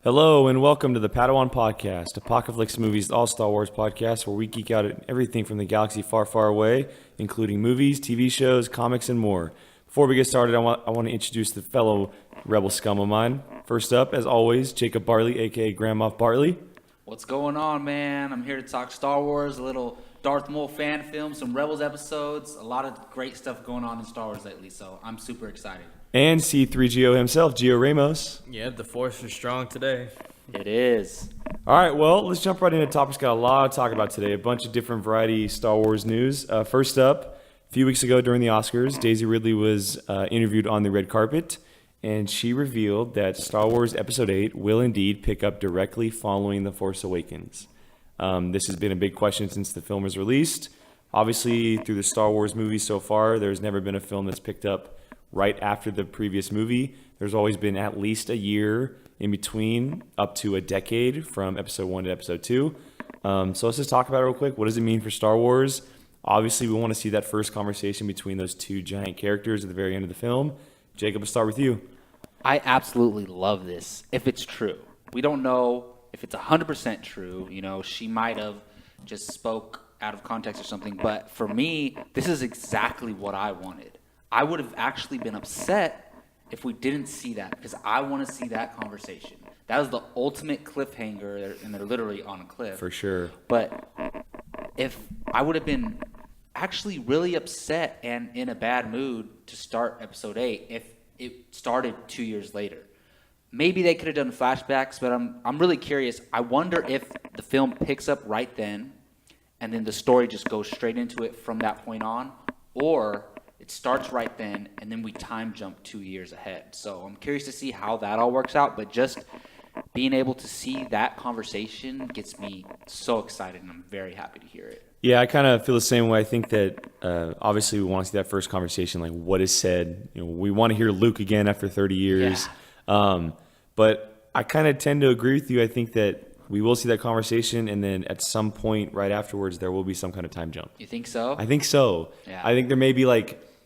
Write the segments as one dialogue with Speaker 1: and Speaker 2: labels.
Speaker 1: Hello and welcome to the Padawan Podcast, Apocalypse Movies All Star Wars podcast where we geek out at everything from the galaxy far, far away, including movies, TV shows, comics, and more. Before we get started, I want to introduce the fellow rebel scum of mine. First up, as always, Jacob Bartley, a.k.a. Grand Moff Bartley.
Speaker 2: What's going on, man? I'm here to talk Star Wars, a little Darth Maul fan film, some Rebels episodes, a lot of great stuff going on in Star Wars lately, so I'm super excited.
Speaker 1: And C3GO himself, Gio Ramos.
Speaker 3: Yeah, the Force is strong today.
Speaker 2: It is.
Speaker 1: All right, well, let's jump right into topics. Got a lot to talk about today, a bunch of different variety Star Wars news. First up, a few weeks ago during the Oscars, Daisy Ridley was interviewed on the red carpet, and she revealed that Star Wars Episode 8 will indeed pick up directly following The Force Awakens. This has been a big question since the film was released. Obviously, through the Star Wars movies so far, there's never been a film that's picked up right after the previous movie. There's always been at least a year in between, up to a decade from Episode 1 to Episode 2. So let's just talk about it real quick. What does it mean for Star Wars? Obviously, we want to see that first conversation between those two giant characters at the very end of the film. Jacob, let's start with you.
Speaker 2: I absolutely love this, if it's true. We don't know if it's 100% true. You know, she might have just spoke out of context or something. But for me, this is exactly what I wanted. I would have actually been upset if we didn't see that, because I want to see that conversation. That was the ultimate cliffhanger, and they're literally on a cliff.
Speaker 1: For sure.
Speaker 2: But if I would have been actually really upset and in a bad mood to start Episode 8 if it started 2 years later. Maybe they could have done flashbacks, but I'm really curious. I wonder if the film picks up right then, and then the story just goes straight into it from that point on, or it starts right then, and then we time jump 2 years ahead. So I'm curious to see how that all works out, but just being able to see that conversation gets me so excited, and I'm very happy to hear it.
Speaker 1: Yeah, I kind of feel the same way. I think that obviously we want to see that first conversation, like what is said. You know, we want to hear Luke again after 30 years. Yeah. But I kind of tend to agree with you. I think that we will see that conversation, and then at some point right afterwards, there will be some kind of time jump.
Speaker 2: You think so?
Speaker 1: I think so.
Speaker 2: Yeah.
Speaker 1: I think there may be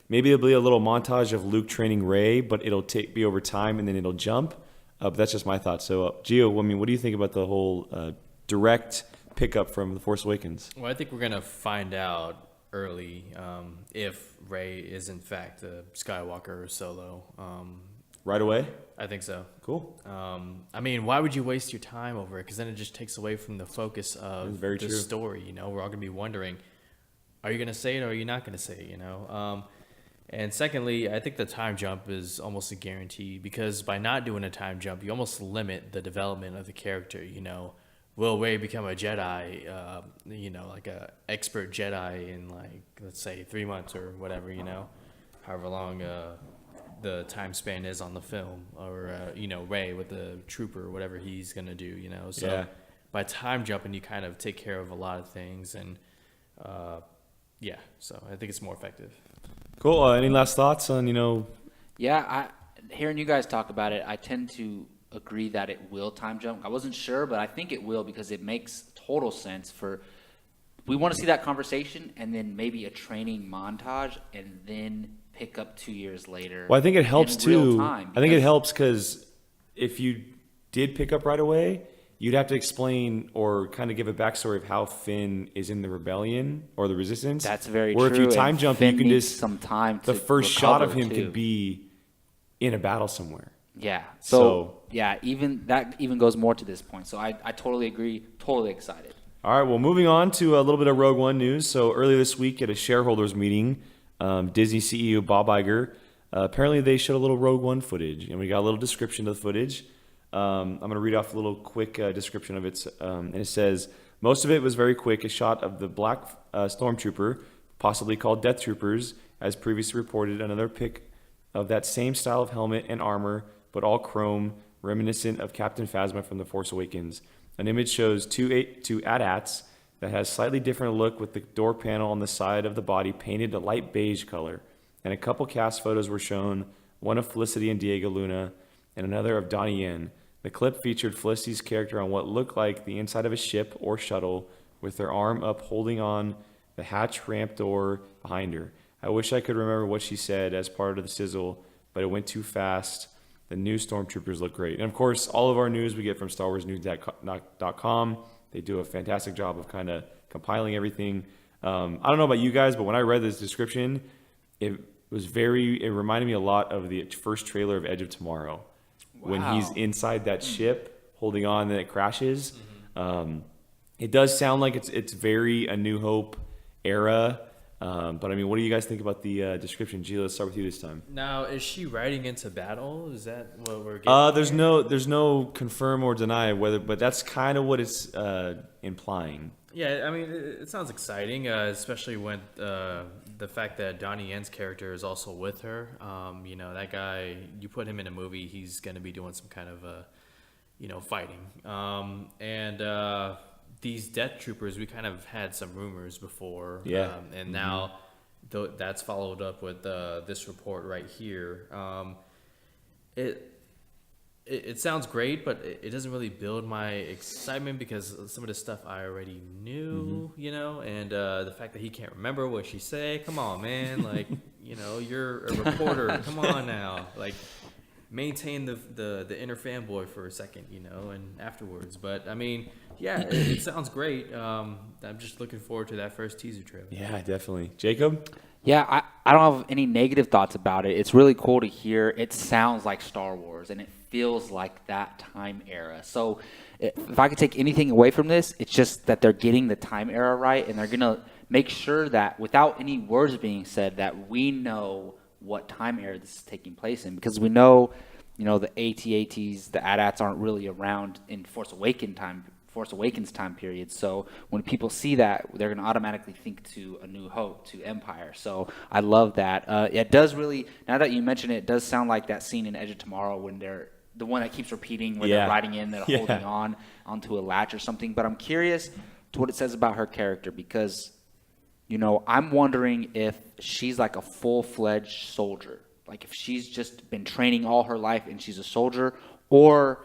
Speaker 1: maybe there'll be a little montage of Luke training Rey, but it'll be over time, and then it'll jump. But that's just my thoughts. So, Gio, I mean, what do you think about the whole direct pickup from The Force Awakens?
Speaker 3: Well, I think we're going to find out early if Rey is in fact a Skywalker or Solo.
Speaker 1: Right away?
Speaker 3: I think so.
Speaker 1: Cool.
Speaker 3: I mean, why would you waste your time over it? Because then it just takes away from the focus of the story. You know, we're all going to be wondering, are you going to say it or are you not going to say it, you know? And secondly, I think the time jump is almost a guarantee, because by not doing a time jump, you almost limit the development of the character, you know. Will Rey become a Jedi, you know, like a expert Jedi in, like, let's say 3 months or whatever, you know, however long the time span is on the film, or, you know, Rey with the trooper or whatever he's going to do, you know. So yeah. By time jumping, you kind of take care of a lot of things, and, yeah, so I think it's more effective.
Speaker 1: Cool. Any last thoughts on, you know?
Speaker 2: Yeah, hearing you guys talk about it, I tend to agree that it will time jump. I wasn't sure, but I think it will, because it makes total sense we want to see that conversation and then maybe a training montage and then pick up 2 years later.
Speaker 1: Well, I think it helps too. I think it helps because if you did pick up right away, you'd have to explain or kind of give a backstory of how Finn is in the rebellion or the resistance.
Speaker 2: That's very
Speaker 1: true. Or if you time jump, you can just
Speaker 2: some time.
Speaker 1: The first shot of him could be in a battle somewhere.
Speaker 2: Yeah. So yeah, that goes more to this point. So I totally agree. Totally excited.
Speaker 1: All right. Well, moving on to a little bit of Rogue One news. So earlier this week at a shareholders meeting, Disney CEO Bob Iger, apparently they showed a little Rogue One footage, and we got a little description of the footage. I'm going to read off a little quick description of it. And it says, most of it was very quick. A shot of the black stormtrooper, possibly called Death Troopers, as previously reported. Another pic of that same style of helmet and armor, but all chrome, reminiscent of Captain Phasma from The Force Awakens. An image shows two AT-ATs that has slightly different look, with the door panel on the side of the body painted a light beige color. And a couple cast photos were shown, one of Felicity and Diego Luna, and another of Donnie Yen. The clip featured Felicity's character on what looked like the inside of a ship or shuttle, with her arm up holding on the hatch ramp door behind her. I wish I could remember what she said as part of the sizzle, but it went too fast. The new Stormtroopers look great. And, of course, all of our news we get from StarWarsNews.com. They do a fantastic job of kind of compiling everything. I don't know about you guys, but when I read this description, it reminded me a lot of the first trailer of Edge of Tomorrow. Wow. When he's inside that ship holding on and then it crashes. Mm-hmm. It does sound like it's very A New Hope era. But I mean, what do you guys think about the description? Gio, let's start with you this time.
Speaker 3: Now, is she riding into battle? Is that what we're getting?
Speaker 1: There's no confirm or deny whether, but that's kind of what it's implying.
Speaker 3: Yeah, I mean, it sounds exciting, especially when the fact that Donnie Yen's character is also with her. That guy, you put him in a movie, he's going to be doing some kind of, fighting. These Death Troopers, we kind of had some rumors before.
Speaker 1: Yeah.
Speaker 3: And now that's followed up with this report right here. It sounds great, but it doesn't really build my excitement because some of the stuff I already knew, and the fact that he can't remember what she said. Come on, man. Like, you're a reporter. Come on now. Like, maintain the inner fanboy for a second, and afterwards. But, I mean, yeah, it sounds great. I'm just looking forward to that first teaser trailer.
Speaker 1: Yeah, definitely. Jacob?
Speaker 2: Yeah, I don't have any negative thoughts about it. It's really cool to hear. It sounds like Star Wars, and it feels like that time era. So if I could take anything away from this, it's just that they're getting the time era right, and they're going to make sure that without any words being said, that we know what time era this is taking place in. Because we know, the AT-ATs, the AT-ATs aren't really around in Force Awakens time period. So when people see that, they're going to automatically think to A New Hope, to Empire. So I love that. It does really, now that you mention it, it does sound like that scene in Edge of Tomorrow when they're the one that keeps repeating when they're riding in, they're holding on onto a latch or something. But I'm curious to what it says about her character because, I'm wondering if she's like a full-fledged soldier. Like if she's just been training all her life and she's a soldier, or,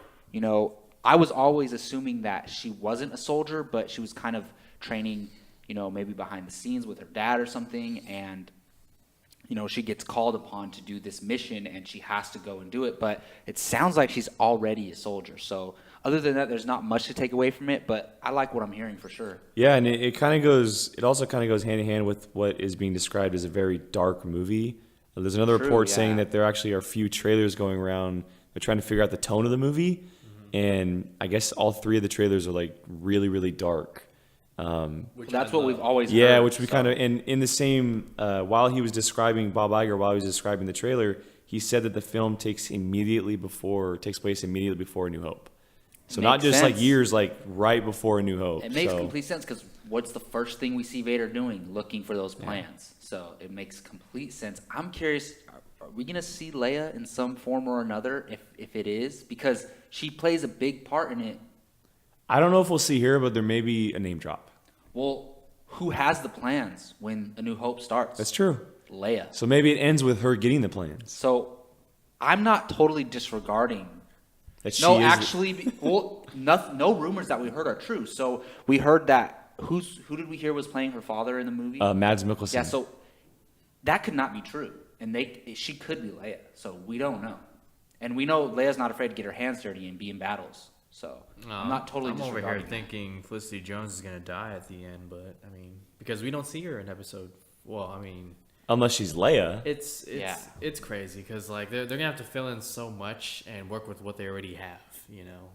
Speaker 2: I was always assuming that she wasn't a soldier, but she was kind of training, maybe behind the scenes with her dad or something. And, she gets called upon to do this mission and she has to go and do it. But it sounds like she's already a soldier. So other than that, there's not much to take away from it. But I like what I'm hearing for sure.
Speaker 1: Yeah, and it also kind of goes hand in hand with what is being described as a very dark movie. There's another report saying that there actually are a few trailers going around. They're trying to figure out the tone of the movie. And I guess all three of the trailers are like really, really dark.
Speaker 2: That's what we've always heard.
Speaker 1: Yeah, which we kind of, and in the same, while he was describing Bob Iger, while he was describing the trailer, he said that the film takes place immediately before A New Hope. So not just like years, like right before A New Hope.
Speaker 2: It makes complete sense because what's the first thing we see Vader doing? Looking for those plans. Yeah. So it makes complete sense. I'm curious, are we going to see Leia in some form or another if it is? Because she plays a big part in it.
Speaker 1: I don't know if we'll see her, but there may be a name drop.
Speaker 2: Well, who has the plans when A New Hope starts?
Speaker 1: That's true.
Speaker 2: Leia.
Speaker 1: So maybe it ends with her getting the plans.
Speaker 2: So I'm not totally disregarding.
Speaker 1: That
Speaker 2: no rumors that we heard are true. So we heard that who did we hear was playing her father in the movie?
Speaker 1: Mads Mikkelsen.
Speaker 2: Yeah, so that could not be true, and she could be Leia. So we don't know, and we know Leia's not afraid to get her hands dirty and be in battles. So I'm not totally.
Speaker 3: I'm over here thinking
Speaker 2: that.
Speaker 3: Felicity Jones is gonna die at the end, but I mean, because we don't see her in episode. Well, I mean.
Speaker 1: Unless she's Leia.
Speaker 3: It's crazy because like they're gonna have to fill in so much and work with what they already have,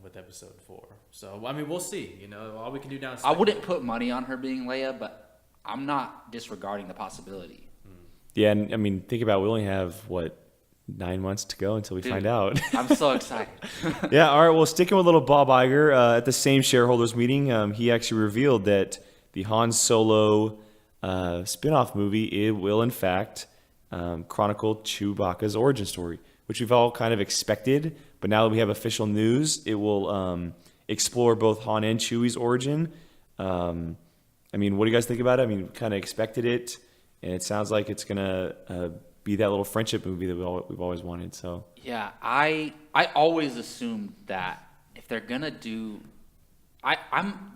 Speaker 3: with episode 4. So I mean we'll see. All we can do now is
Speaker 2: I wouldn't put money on her being Leia, but I'm not disregarding the possibility.
Speaker 1: Yeah, and I mean think about it, we only have 9 months to go until we find out.
Speaker 2: I'm so excited.
Speaker 1: Yeah, all right. Well, sticking with little Bob Iger at the same shareholders meeting, he actually revealed that the Han Solo spin-off movie, it will in fact chronicle Chewbacca's origin story, which we've all kind of expected, but now that we have official news, it will explore both Han and Chewie's origin. I mean, what do you guys think about it? I mean, kind of expected it, and it sounds like it's gonna be that little friendship movie that we've always wanted. So
Speaker 2: yeah, I always assumed that if they're gonna do.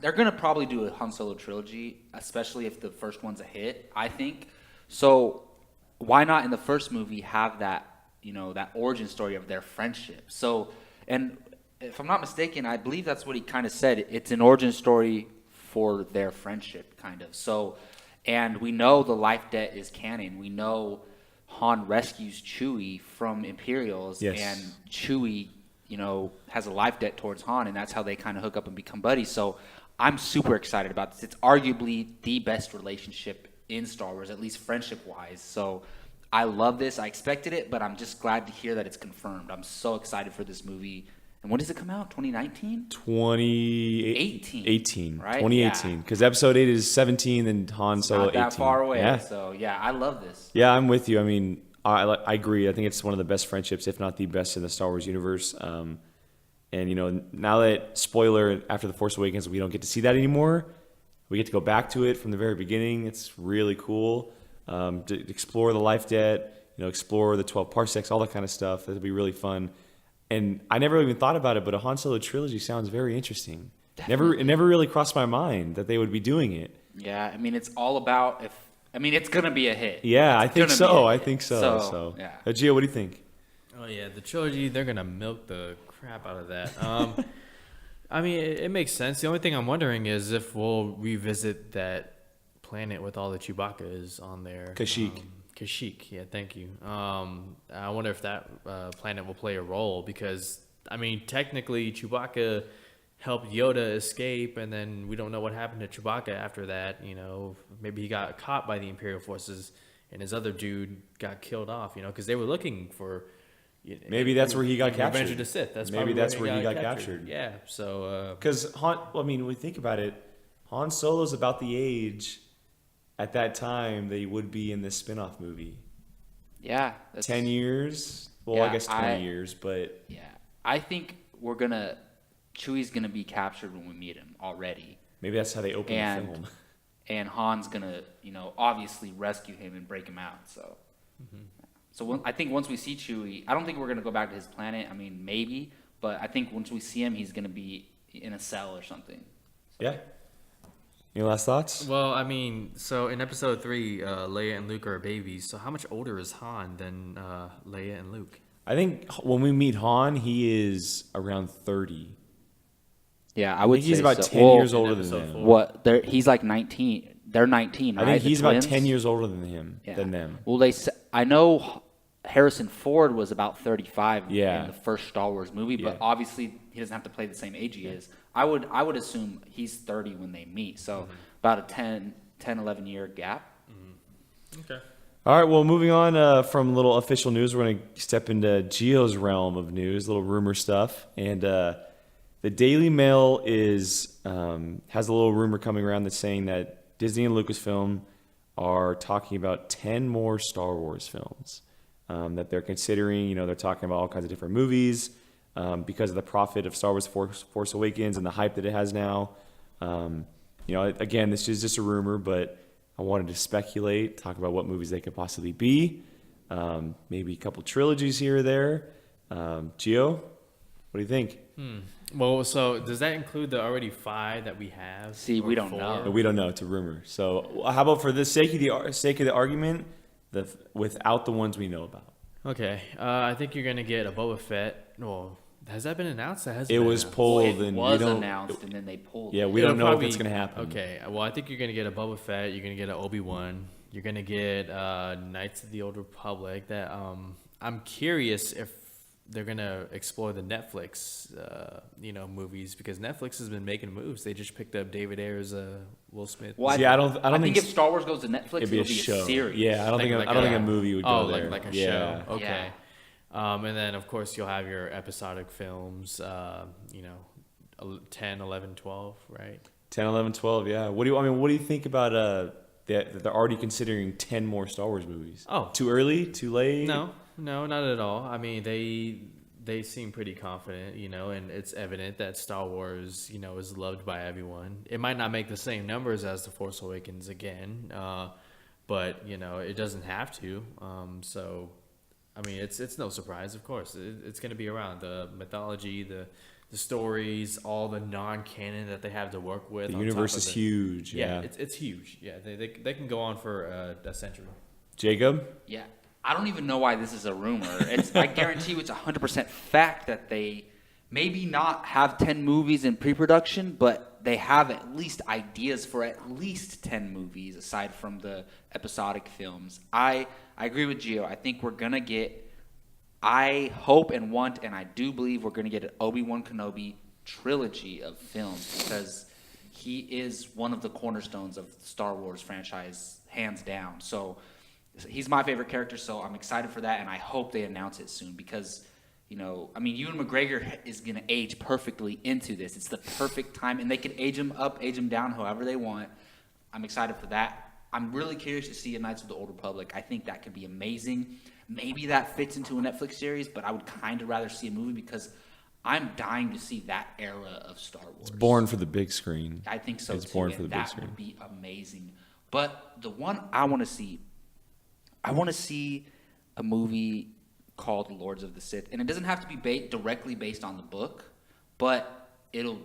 Speaker 2: They're gonna probably do a Han Solo trilogy, especially if the first one's a hit. I think so. Why not in the first movie have that that origin story of their friendship. So, and if I'm not mistaken, I believe that's what he kind of said. It's an origin story for their friendship, kind of. So, and we know the life debt is canon. We know Han rescues Chewie from Imperials, and Chewie, has a life debt towards Han, and that's how they kind of hook up and become buddies. So I'm super excited about this. It's arguably the best relationship in Star Wars, at least friendship-wise. So I love this. I expected it, but I'm just glad to hear that it's confirmed. I'm so excited for this movie. And when does it come out? 2019?
Speaker 1: 2018.
Speaker 2: Right?
Speaker 1: 2018. Because Episode 8 is 17 and Han Solo 18.
Speaker 2: Not that far away.
Speaker 1: Yeah.
Speaker 2: So, I love this.
Speaker 1: Yeah, I'm with you. I mean, I agree. I think it's one of the best friendships, if not the best in the Star Wars universe. And, now that, spoiler, after The Force Awakens, we don't get to see that anymore. We get to go back to it from the very beginning. It's really cool to explore the life debt, explore the 12 parsecs, all that kind of stuff. That'll be really fun. And I never even thought about it, but a Han Solo trilogy sounds very interesting. It never really crossed my mind that they would be doing it.
Speaker 2: Yeah, I mean, it's all about it's going to be a hit.
Speaker 1: Yeah, I think so.
Speaker 2: So, yeah.
Speaker 1: Gio, what do you think?
Speaker 3: Oh, yeah, the trilogy, they're going to milk the crap out of that. I mean, it makes sense. The only thing I'm wondering is if we'll revisit that planet with all the Chewbaccas on there.
Speaker 1: Kashyyyk.
Speaker 3: Kashyyyk, yeah, thank you. I wonder if that planet will play a role because, I mean, technically Chewbacca helped Yoda escape, and then we don't know what happened to Chewbacca after that. Maybe he got caught by the Imperial forces, and his other dude got killed off. Because they were looking for.
Speaker 1: Maybe that's where he got captured.
Speaker 3: Revenge of the Sith. That's
Speaker 1: maybe that's where he got captured.
Speaker 3: Yeah. So.
Speaker 1: Because when we think about it, Han Solo's about the age at that time they would be in this spin-off movie.
Speaker 2: Yeah.
Speaker 1: 10 years? Well, I guess 20 years, but...
Speaker 2: Yeah. I think Chewie's going to be captured when we meet him already.
Speaker 1: Maybe that's how they open the film.
Speaker 2: And Han's going to, obviously rescue him and break him out, so... Mm-hmm. So I think once we see Chewie, I don't think we're going to go back to his planet. I mean, maybe, but I think once we see him, he's going to be in a cell or something. So.
Speaker 1: Yeah. Any last thoughts?
Speaker 3: Well, I mean, so in Episode 3, Leia and Luke are babies. So how much older is Han than Leia and Luke?
Speaker 1: I think when we meet Han, he is around 30.
Speaker 2: Yeah, I would say
Speaker 1: he's about
Speaker 2: so.
Speaker 1: 10 years older than them.
Speaker 2: What? He's like 19. They're 19, right?
Speaker 1: I think he's about 10 years older than them.
Speaker 2: Well, I know Harrison Ford was about 35
Speaker 1: in
Speaker 2: the first Star Wars movie, but obviously he doesn't have to play the same age he is. I would assume he's 30 when they meet, so about a 10, 11 year gap.
Speaker 3: Mm-hmm. Okay.
Speaker 1: All right, well, moving on from little official news, we're going to step into Gio's realm of news, little rumor stuff. And the Daily Mail has a little rumor coming around that's saying that Disney and Lucasfilm are talking about 10 more Star Wars films. That they're considering. They're talking about all kinds of different movies because of the profit of Star Wars Force Awakens and the hype that it has now. Again, this is just a rumor, but I wanted to speculate, talk about what movies they could possibly be. Maybe a couple trilogies here or there. Gio, what do you think?
Speaker 3: Well, so does that include the already 5 that we have?
Speaker 2: See, we don't know.
Speaker 1: No, we don't know. It's a rumor. So how about for the sake of the argument, without the ones we know about?
Speaker 3: Okay, I think you're gonna get a Boba Fett. Well, has that been announced?
Speaker 1: It was pulled,
Speaker 2: and it was announced, and then they pulled.
Speaker 1: Yeah, we don't know if it's gonna happen.
Speaker 3: Okay, well, I think you're gonna get a Boba Fett. You're gonna get an Obi-Wan. You're gonna get Knights of the Old Republic. That I'm curious if they're gonna explore the Netflix, movies because Netflix has been making moves. They just picked up David Ayer's Will Smith.
Speaker 2: Well, I don't think if Star Wars goes to Netflix, it'll be a series.
Speaker 1: Yeah, I don't think a movie would go there.
Speaker 3: Like a show. Okay. Yeah. And then of course you'll have your episodic films. 10, 11, 12, right?
Speaker 1: 10, 11, 12. Yeah. What do you think about that they're already considering 10 more Star Wars movies?
Speaker 3: Oh,
Speaker 1: too early? Too late?
Speaker 3: No, not at all. I mean, they seem pretty confident, and it's evident that Star Wars, is loved by everyone. It might not make the same numbers as The Force Awakens again, but it doesn't have to. So, I mean, it's no surprise. Of course, it's going to be around the mythology, the stories, all the non-canon that they have to work with.
Speaker 1: The universe is huge. Yeah,
Speaker 3: it's huge. Yeah, they can go on for a century.
Speaker 1: Jacob?
Speaker 2: Yeah. I don't even know why this is a rumor. I guarantee you it's 100% fact that they maybe not have 10 movies in pre-production, but they have at least ideas for at least 10 movies aside from the episodic films. I agree with Gio. I think we're going to get, I hope and want, and I do believe we're going to get an Obi-Wan Kenobi trilogy of films because he is one of the cornerstones of the Star Wars franchise, hands down. So he's my favorite character, so I'm excited for that, and I hope they announce it soon because, you know, I mean, Ewan McGregor is going to age perfectly into this. It's the perfect time, and they can age him up, age him down, however they want. I'm excited for that. I'm really curious to see a Knights of the Old Republic. I think that could be amazing. Maybe that fits into a Netflix series, but I would kind of rather see a movie because I'm dying to see that era of Star Wars.
Speaker 1: It's born for the big screen.
Speaker 2: I think so,
Speaker 1: it's
Speaker 2: too.
Speaker 1: Born for the big
Speaker 2: that
Speaker 1: screen.
Speaker 2: Would be amazing. But the one I want to see a movie called Lords of the Sith. And it doesn't have to be directly based on the book, but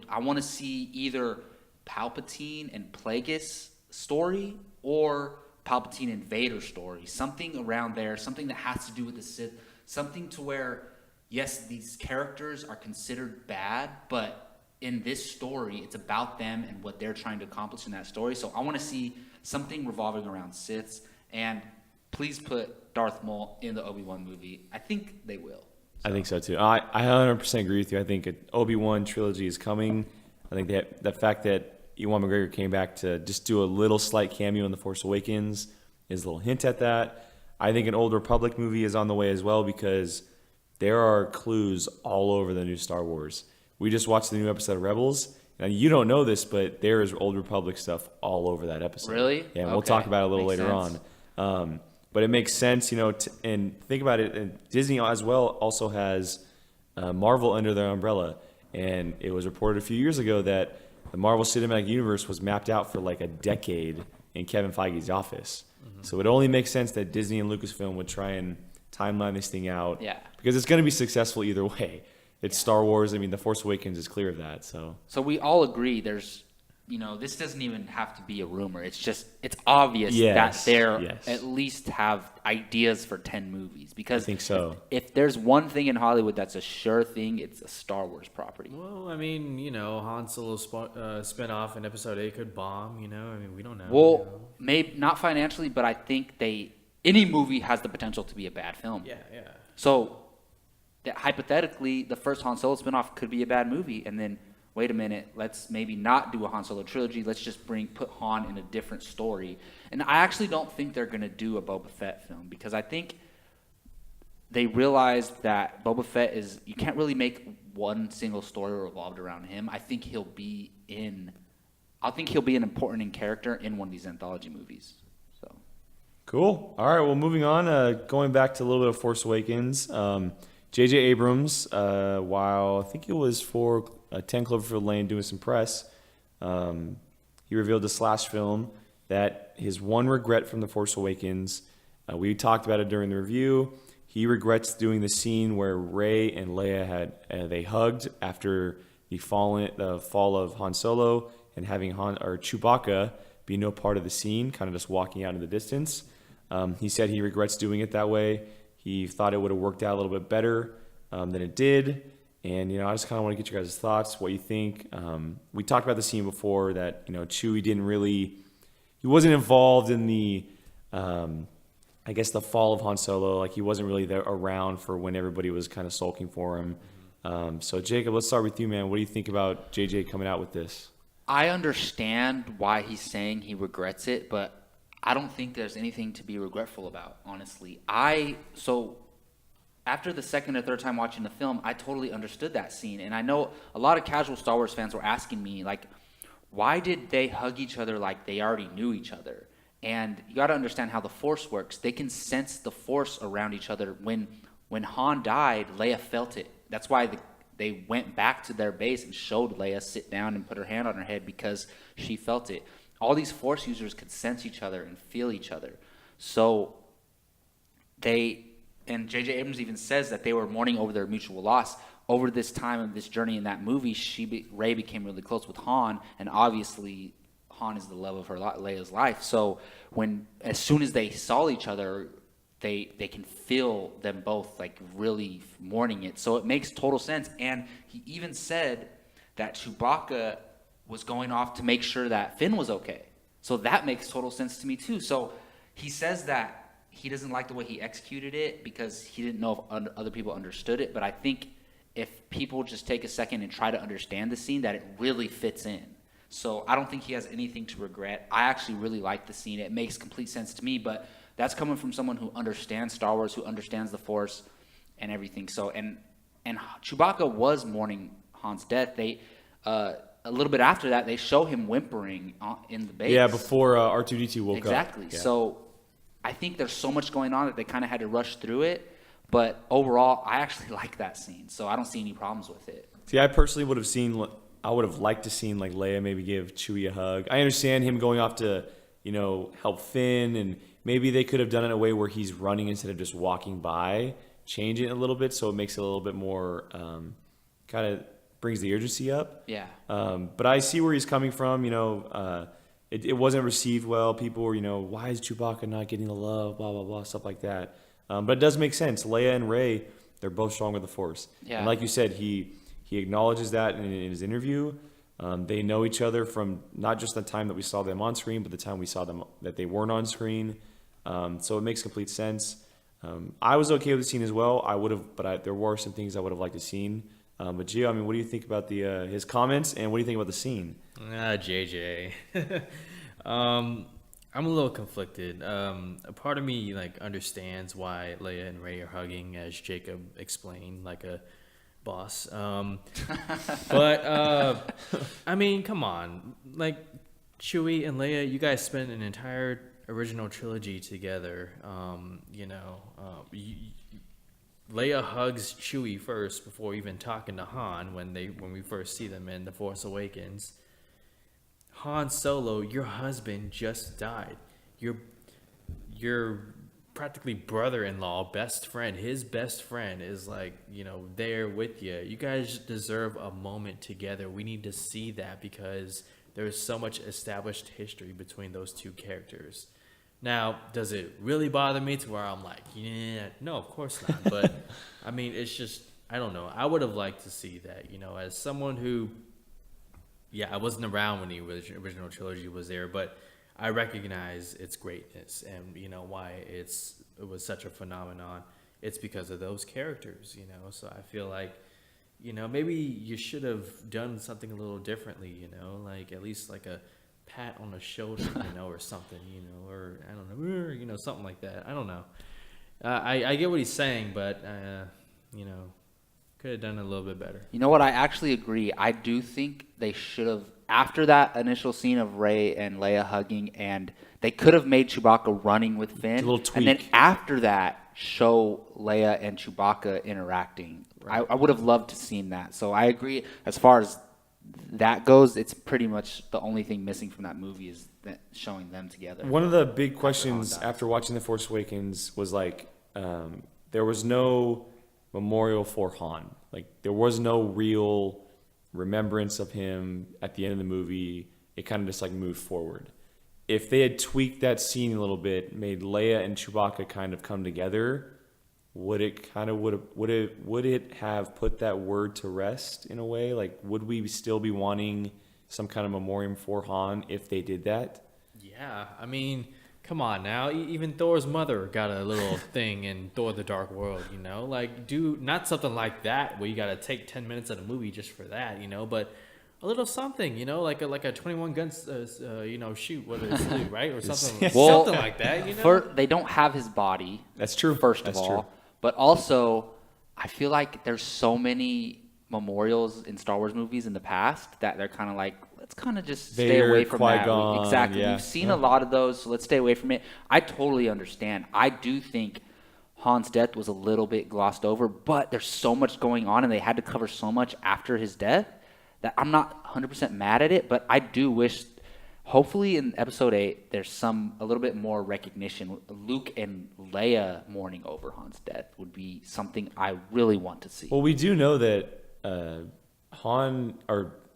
Speaker 2: I want to see either Palpatine and Plagueis story or Palpatine and Vader story. Something around there, something that has to do with the Sith, something to where, yes, these characters are considered bad, but in this story, it's about them and what they're trying to accomplish in that story. So I want to see something revolving around Siths, and please put Darth Maul in the Obi-Wan movie. I think they will.
Speaker 1: I think so too. I 100% agree with you. I think an Obi-Wan trilogy is coming. I think that the fact that Ewan McGregor came back to just do a little slight cameo in The Force Awakens is a little hint at that. I think an Old Republic movie is on the way as well because there are clues all over the new Star Wars. We just watched the new episode of Rebels. Now, you don't know this, but there is Old Republic stuff all over that episode.
Speaker 2: Really?
Speaker 1: Yeah, and we'll talk about it a little later on. But it makes sense, you know, and think about it. And Disney as well also has Marvel under their umbrella. And it was reported a few years ago that the Marvel Cinematic Universe was mapped out for like a decade in Kevin Feige's office. Mm-hmm. So it only makes sense that Disney and Lucasfilm would try and timeline this thing out.
Speaker 2: Yeah.
Speaker 1: Because it's going to be successful either way. It's Star Wars. I mean, The Force Awakens is clear of that. So
Speaker 2: we all agree there's, you know, this doesn't even have to be a rumor. It's just, it's obvious that they're at least have ideas for 10 movies. Because
Speaker 1: I think so.
Speaker 2: If there's one thing in Hollywood that's a sure thing, it's a Star Wars property.
Speaker 3: Well, I mean, you know, Han Solo spinoff in Episode 8 could bomb, you know? I mean, we don't know.
Speaker 2: Well,
Speaker 3: you know?
Speaker 2: maybe not financially, but I think any movie has the potential to be a bad film.
Speaker 3: Yeah.
Speaker 2: So, hypothetically, the first Han Solo spinoff could be a bad movie, and then wait a minute, let's maybe not do a Han Solo trilogy. Let's just put Han in a different story. And I actually don't think they're going to do a Boba Fett film because I think they realized that Boba Fett you can't really make one single story revolved around him. I think he'll be an important character in one of these anthology movies. So
Speaker 1: cool. All right. Well, moving on, going back to a little bit of Force Awakens. J.J. Abrams, while I think it was for 10 Cloverfield Lane doing some press, he revealed to Slash Film that his one regret from The Force Awakens, we talked about it during the review, he regrets doing the scene where Rey and Leia they hugged after the fall of Han Solo and having Chewbacca be no part of the scene, kind of just walking out in the distance. He said he regrets doing it that way. He thought it would have worked out a little bit better than it did. And, you know, I just kind of want to get your guys' thoughts, what you think. We talked about the scene before that, you know, Chewie he wasn't involved in the fall of Han Solo. Like, he wasn't really there around for when everybody was kind of sulking for him. So, Jacob, let's start with you, man. What do you think about JJ coming out with this?
Speaker 2: I understand why he's saying he regrets it, but I don't think there's anything to be regretful about, honestly. After the second or third time watching the film, I totally understood that scene. And I know a lot of casual Star Wars fans were asking me, like, why did they hug each other like they already knew each other? And you got to understand how the Force works. They can sense the Force around each other. When Han died, Leia felt it. That's why they went back to their base and showed Leia sit down and put her hand on her head because she felt it. All these Force users could sense each other and feel each other. So and J.J. Abrams even says that they were mourning over their mutual loss. Over this time of this journey in that movie, Rey became really close with Han, and obviously Han is the love of Leia's life. So as soon as they saw each other, they can feel them both like really mourning it. So it makes total sense. And he even said that Chewbacca was going off to make sure that Finn was okay. So that makes total sense to me too. So he says that he doesn't like the way he executed it because he didn't know if other people understood it. But I think if people just take a second and try to understand the scene, that it really fits in. So I don't think he has anything to regret. I actually really like the scene. It makes complete sense to me, but that's coming from someone who understands Star Wars, who understands the Force and everything. So and Chewbacca was mourning Han's death. They a little bit after that, they show him whimpering in the base.
Speaker 1: Yeah, before R2-D2 woke up.
Speaker 2: Exactly.
Speaker 1: Yeah.
Speaker 2: So I think there's so much going on that they kind of had to rush through it. But overall, I actually like that scene, so I don't see any problems with it.
Speaker 1: See, I personally would have liked to seen like Leia maybe give Chewie a hug. I understand him going off to, help Finn, and maybe they could have done it in a way where he's running instead of just walking by, change it a little bit so it makes it a little bit more kind of brings the urgency up.
Speaker 2: Yeah.
Speaker 1: But I see where he's coming from. It wasn't received well. People were, why is Chewbacca not getting the love, blah, blah, blah, stuff like that. But it does make sense. Leia and Rey, they're both strong with the Force.
Speaker 2: Yeah.
Speaker 1: And like you said, he acknowledges that in his interview. They know each other from not just the time that we saw them on screen, but the time we saw them that they weren't on screen. So it makes complete sense. I was okay with the scene as well. There were some things I would have liked to seen. But Gio, what do you think about his comments, and what do you think about the scene?
Speaker 3: JJ. I'm a little conflicted. A part of me understands why Leia and Rey are hugging, as Jacob explained, like a boss. But come on, Chewie and Leia, you guys spent an entire original trilogy together. Leia hugs Chewie first before even talking to Han when we first see them in The Force Awakens. Han Solo, your husband just died. Your practically brother-in-law, best friend, his best friend is there with you. You guys deserve a moment together. We need to see that because there's so much established history between those two characters. Now, does it really bother me to where I'm like, yeah, no, of course not. But it's just, I don't know. I would have liked to see that, as someone who, I wasn't around when the original trilogy was there, but I recognize its greatness and, why it was such a phenomenon. It's because of those characters, So I feel like, maybe you should have done something a little differently, at least a pat on the shoulder, or something, or I don't know, something like that. I don't know. I get what he's saying, but, could have done it a little bit better.
Speaker 2: You know what? I actually agree. I do think they should have, after that initial scene of Rey and Leia hugging, and they could have made Chewbacca running with Finn.
Speaker 1: A little tweak.
Speaker 2: And then after that, show Leia and Chewbacca interacting. Right. I would have loved to seen that. So I agree. As far as that goes, it's pretty much the only thing missing from that movie is that showing them together.
Speaker 1: One of the big questions after watching The Force Awakens was there was no memorial for Han. There was no real remembrance of him at the end of the movie. It kind of just moved forward. If they had tweaked that scene a little bit, made Leia and Chewbacca kind of come together, would it have put that word to rest in a way? Would we still be wanting some kind of memoriam for Han if they did that?
Speaker 3: Yeah, come on now. Even Thor's mother got a little thing in Thor: The Dark World, do not something like that where you got to take 10 minutes of the movie just for that, but a little something, like a 21 guns, shoot, whether it's blue, right? Or something, something like that,
Speaker 2: They don't have his body.
Speaker 1: That's true.
Speaker 2: First of all.
Speaker 1: True.
Speaker 2: But also, I feel like there's so many memorials in Star Wars movies in the past that they're kind of let's kind of just stay away from
Speaker 1: Qui-Gon,
Speaker 2: that. Exactly.
Speaker 1: Yeah.
Speaker 2: We've seen a lot of those, so let's stay away from it. I totally understand. I do think Han's death was a little bit glossed over, but there's so much going on, and they had to cover so much after his death that I'm not 100% mad at it, but I do wish, hopefully in Episode 8, there's a little bit more recognition. Luke and Leia mourning over Han's death would be something I really want to see.
Speaker 1: Well, we do know that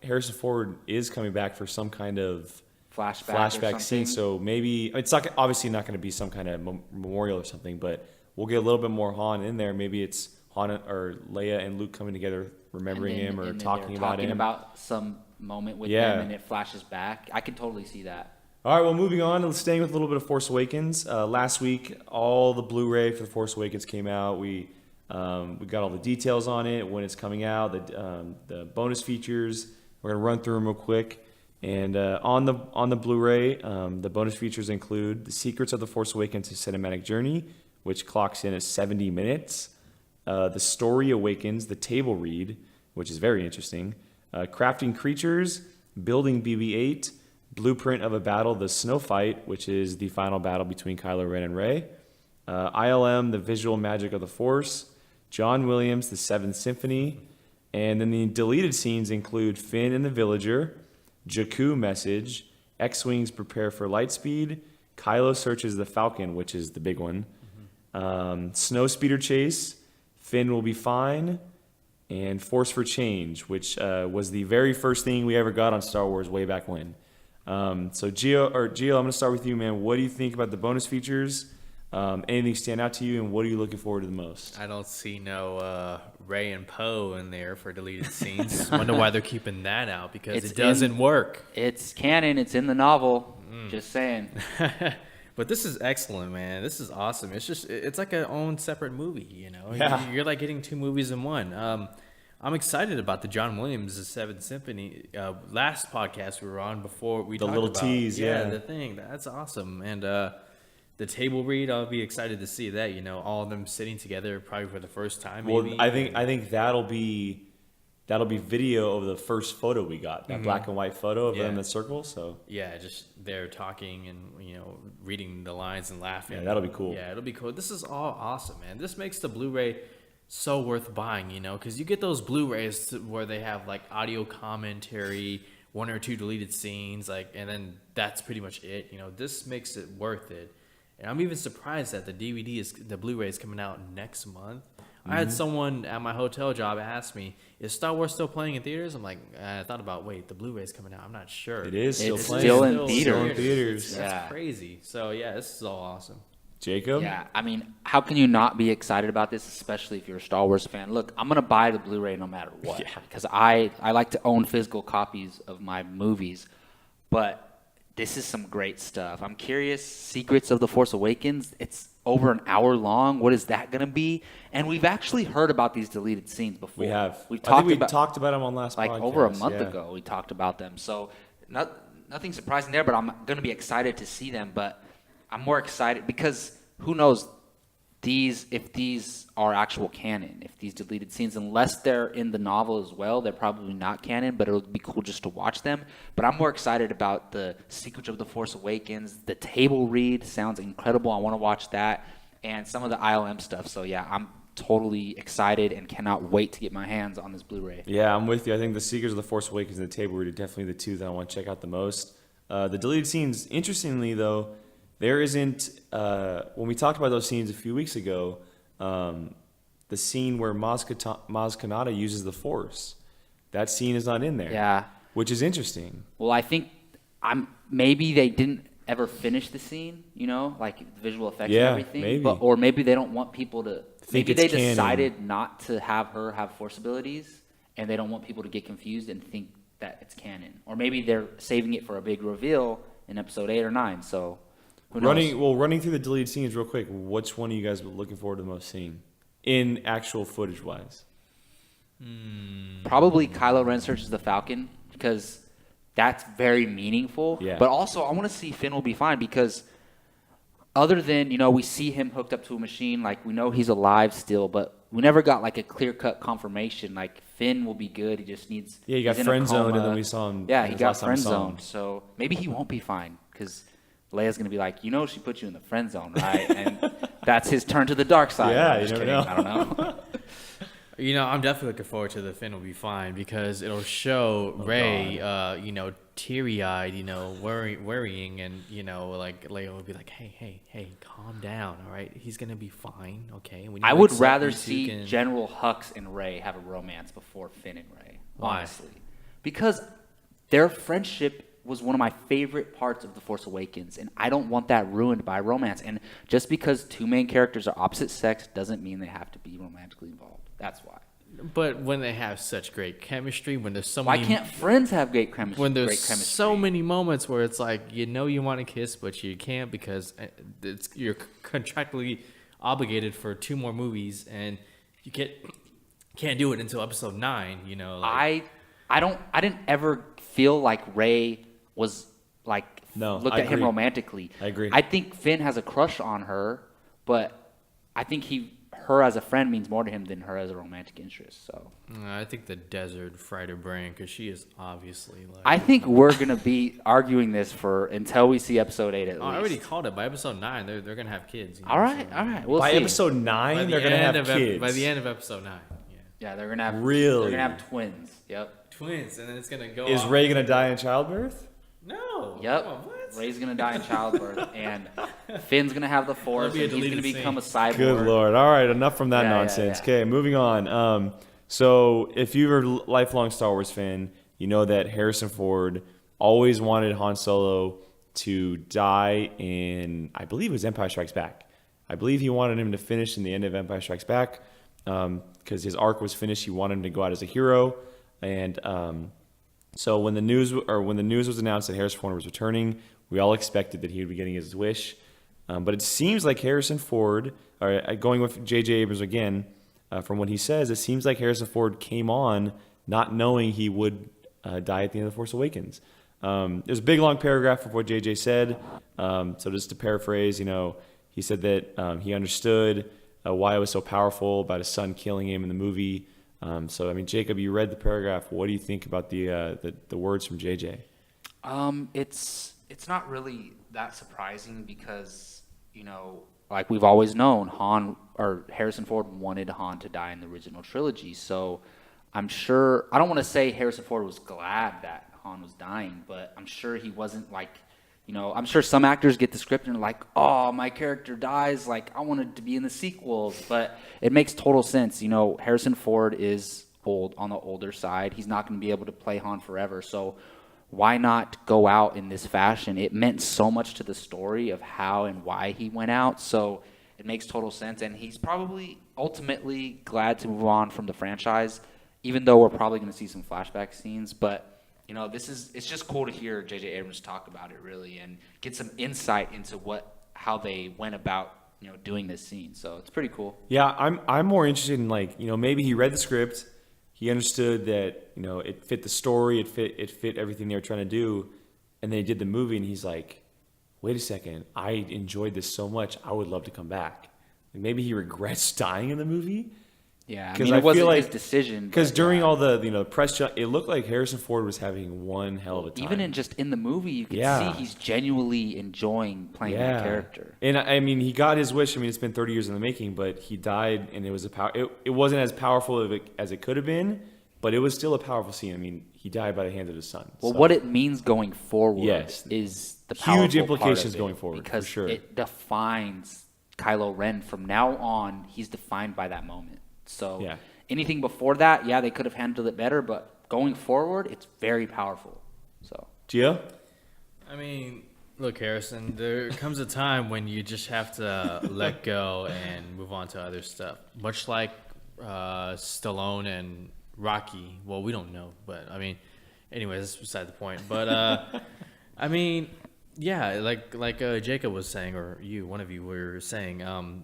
Speaker 1: Harrison Ford is coming back for some kind of flashback scene, so maybe it's obviously not going to be some kind of memorial or something, but we'll get a little bit more Han in there. Maybe it's Han or Leia and Luke coming together, remembering him or talking about him.
Speaker 2: About some moment with them, and it flashes back. I can totally see that.
Speaker 1: All right, well, moving on and staying with a little bit of Force Awakens. Last week, all the Blu-ray for the Force Awakens came out. We got all the details on it, when it's coming out, the bonus features. We're gonna run through them real quick. And on the Blu-ray, the bonus features include The Secrets of the Force Awakens: A Cinematic Journey, which clocks in at 70 minutes. The Story Awakens: The Table Read, which is very interesting. Crafting Creatures, Building BB-8, Blueprint of a Battle: The Snow Fight, which is the final battle between Kylo Ren and Rey. ILM: The Visual Magic of the Force. John Williams: The Seventh Symphony. And then the deleted scenes include Finn and the Villager, Jakku Message, X-Wings Prepare for Lightspeed, Kylo Searches the Falcon, which is the big one, Snowspeeder Chase, Finn Will Be Fine, and Force for Change, which was the very first thing we ever got on Star Wars way back when. So Gio, I'm going to start with you, man. What do you think about the bonus features? Anything stand out to you, and what are you looking forward to the most?
Speaker 3: I don't see no Rey and Poe in there for deleted scenes. Wonder why they're keeping that out, because it doesn't work.
Speaker 2: It's canon. It's in the novel. Just saying.
Speaker 3: But this is excellent, man. This is awesome. It's like a own separate movie, you know?
Speaker 1: Yeah.
Speaker 3: You're like getting two movies in one. I'm excited about the John Williams' Seventh Symphony. Last podcast we were on before we talked
Speaker 1: little
Speaker 3: about,
Speaker 1: tease,
Speaker 3: the thing. That's awesome. And the table read, I'll be excited to see that. You know, all of them sitting together probably for the first time. Maybe.
Speaker 1: Well, I think that'll be video of the first photo we got, that black and white photo of them in the circle. So
Speaker 3: just they're talking and reading the lines and laughing.
Speaker 1: Yeah, that'll be cool.
Speaker 3: Yeah, it'll be cool. This is all awesome, man. This makes the Blu-ray so worth buying, because you get those Blu-rays where they have like audio commentary, one or two deleted scenes, and then that's pretty much it. This makes it worth it. And I'm even surprised that the Blu-ray is coming out next month. I had someone at my hotel job ask me, "Is Star Wars still playing in theaters?" I'm like, I thought about, wait, the Blu-ray is coming out. I'm not sure.
Speaker 1: It is still playing.
Speaker 2: Still in theaters.
Speaker 3: That's crazy. So yeah, this is all awesome.
Speaker 1: Jacob?
Speaker 2: Yeah, I mean, how can you not be excited about this, especially if you're a Star Wars fan? Look, I'm going to buy the Blu-ray no matter what, because I like to own physical copies of my movies, but this is some great stuff. I'm curious, Secrets of the Force Awakens, it's over an hour long. What is that going to be? And we've actually heard about these deleted scenes before.
Speaker 1: We have.
Speaker 2: We
Speaker 1: talked about them on last podcast.
Speaker 2: Like over a month ago, we talked about them. So nothing surprising there, but I'm going to be excited to see them, but I'm more excited because who knows if these are actual canon, if these deleted scenes, unless they're in the novel as well, they're probably not canon, but it'll be cool just to watch them. But I'm more excited about the Secrets of the Force Awakens. The table read sounds incredible. I want to watch that, and some of the ILM stuff. So yeah, I'm totally excited and cannot wait to get my hands on this Blu-ray.
Speaker 1: Yeah, I'm with you. I think the Secrets of the Force Awakens and the table read are definitely the two that I want to check out the most. The deleted scenes, interestingly though, there isn't, when we talked about those scenes a few weeks ago, the scene where Maz Kanata uses the Force, that scene is not in there.
Speaker 2: Yeah.
Speaker 1: Which is interesting.
Speaker 2: Well, I think maybe they didn't ever finish the scene, like the visual effects and everything.
Speaker 1: Maybe.
Speaker 2: Or maybe they don't want people to,
Speaker 1: think
Speaker 2: maybe they
Speaker 1: canon.
Speaker 2: decided not to have her have Force abilities, and they don't want people to get confused and think that it's canon. Or maybe they're saving it for a big reveal in episode 8 or 9, so...
Speaker 1: Running through the deleted scenes real quick, which one are you guys looking forward to the most seeing in actual footage wise?
Speaker 2: Probably Kylo Ren searches the Falcon, because that's very meaningful.
Speaker 1: Yeah.
Speaker 2: But also I want to see Finn Will Be Fine, because other than, we see him hooked up to a machine, like we know he's alive still, but we never got like a clear-cut confirmation, like Finn will be good, he just needs...
Speaker 1: Yeah, he got friend-zoned, and then we saw him...
Speaker 2: Yeah, he got friend-zoned, so maybe he won't be fine, because... Leia's going to be like, she put you in the friend zone, right? And that's his turn to the dark side.
Speaker 1: Yeah, you never know.
Speaker 2: I don't know.
Speaker 3: I'm definitely looking forward to the Finn Will Be Fine, because it'll show Rey, teary-eyed, worrying, and, like Leia will be like, hey, calm down, all right? He's going to be fine, okay?
Speaker 2: I would rather see General Hux and Rey have a romance before Finn and Rey, honestly. Because their friendship was one of my favorite parts of The Force Awakens, and I don't want that ruined by romance. And just because two main characters are opposite sex doesn't mean they have to be romantically involved. That's why.
Speaker 3: But when they have such great chemistry, when there's so
Speaker 2: Why
Speaker 3: many...
Speaker 2: can't friends have great chemistry?
Speaker 3: When there's so many moments where it's like, you want to kiss, but you can't because you're contractually obligated for 2 more movies, and you can't do it until episode 9,
Speaker 2: I didn't ever feel like Rey was like looked at him romantically.
Speaker 1: I agree.
Speaker 2: I think Finn has a crush on her, but I think her as a friend means more to him than her as a romantic interest. So
Speaker 3: I think the desert fried her brain because she is obviously like...
Speaker 2: I think we're gonna be arguing this until we see episode 8 at least.
Speaker 3: I already called it. By episode 9, they're gonna have kids.
Speaker 2: All right. We'll
Speaker 1: by
Speaker 2: see.
Speaker 1: episode 9, they're gonna have kids.
Speaker 3: By the end of episode 9,
Speaker 2: yeah, they're gonna have
Speaker 1: really.
Speaker 2: They're gonna have twins. Yep.
Speaker 3: Twins, and then it's gonna go.
Speaker 1: Is
Speaker 3: off.
Speaker 1: Rey gonna die in childbirth?
Speaker 3: No.
Speaker 2: Yep.
Speaker 3: Come on, what?
Speaker 2: Rey's gonna die in childbirth, and Finn's gonna have the Force, and he's gonna become a cyborg.
Speaker 1: Good Lord. All right, enough from that nonsense. Okay, moving on. So if you're a lifelong Star Wars fan, you know that Harrison Ford always wanted Han Solo to die in, I believe it was Empire Strikes Back. I believe he wanted him to finish in the end of Empire Strikes Back because his arc was finished. He wanted him to go out as a hero, and so when the news was announced that Harrison Ford was returning, we all expected that he would be getting his wish. But it seems like Harrison Ford, going with J.J. Abrams again, from what he says, it seems like Harrison Ford came on not knowing he would die at the end of The Force Awakens. There's a big, long paragraph of what J.J. said. So just to paraphrase, he said that he understood why it was so powerful about his son killing him in the movie. So, I mean, Jacob, you read the paragraph. What do you think about the words from J.J.?
Speaker 2: It's not really that surprising because, like we've always known, Harrison Ford wanted Han to die in the original trilogy. So I'm sure, I don't want to say Harrison Ford was glad that Han was dying, but I'm sure he wasn't like, I'm sure some actors get the script and are like, oh, my character dies, like I wanted to be in the sequels. But it makes total sense. Harrison Ford is on the older side. He's not going to be able to play Han forever. So why not go out in this fashion? It meant so much to the story of how and why he went out. So it makes total sense. And he's probably ultimately glad to move on from the franchise, even though we're probably going to see some flashback scenes. But, it's just cool to hear J.J. Abrams talk about it, really, and get some insight into how they went about, doing this scene. So it's pretty cool.
Speaker 1: Yeah, I'm more interested in, maybe he read the script. He understood that, it fit the story, it fit everything they were trying to do, and they did the movie, and he's like, wait a second, I enjoyed this so much, I would love to come back. Maybe he regrets dying in the movie.
Speaker 2: Yeah, I mean, it wasn't his decision.
Speaker 1: Because during all the press, it looked like Harrison Ford was having one hell of a time.
Speaker 2: Even in the movie, you can see he's genuinely enjoying playing that character.
Speaker 1: And I mean, he got his wish. I mean, it's been 30 years in the making, but he died, and it was it wasn't as powerful as it could have been, but it was still a powerful scene. I mean, he died by the hands of his son.
Speaker 2: Well, what it means going forward is the powerful
Speaker 1: huge implications
Speaker 2: part of it,
Speaker 1: going forward,
Speaker 2: because
Speaker 1: for sure.
Speaker 2: It defines Kylo Ren from now on. He's defined by that moment. So anything before that, they could have handled it better, but going forward, it's very powerful. So,
Speaker 1: Gio?
Speaker 3: I mean, look, Harrison, there comes a time when you just have to let go and move on to other stuff. Much like Stallone and Rocky. Well, we don't know, but I mean, anyways, that's beside the point. But I mean, like Jacob was saying, or one of you were saying,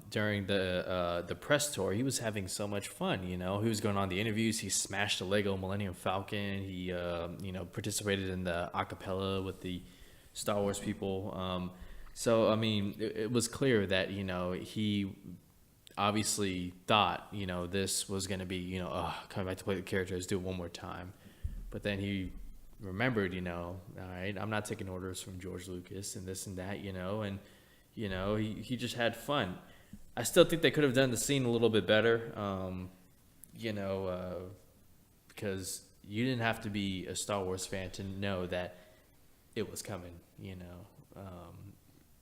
Speaker 3: during the press tour, he was having so much fun. He was going on the interviews. He smashed the Lego Millennium Falcon. He participated in the acapella with the Star Wars people. So I mean, it was clear that he obviously thought this was going to be coming back to play the character, let's do it one more time. But then he remembered, all right, I'm not taking orders from George Lucas and this and that, and he just had fun. I still think they could have done the scene a little bit better, because you didn't have to be a Star Wars fan to know that it was coming.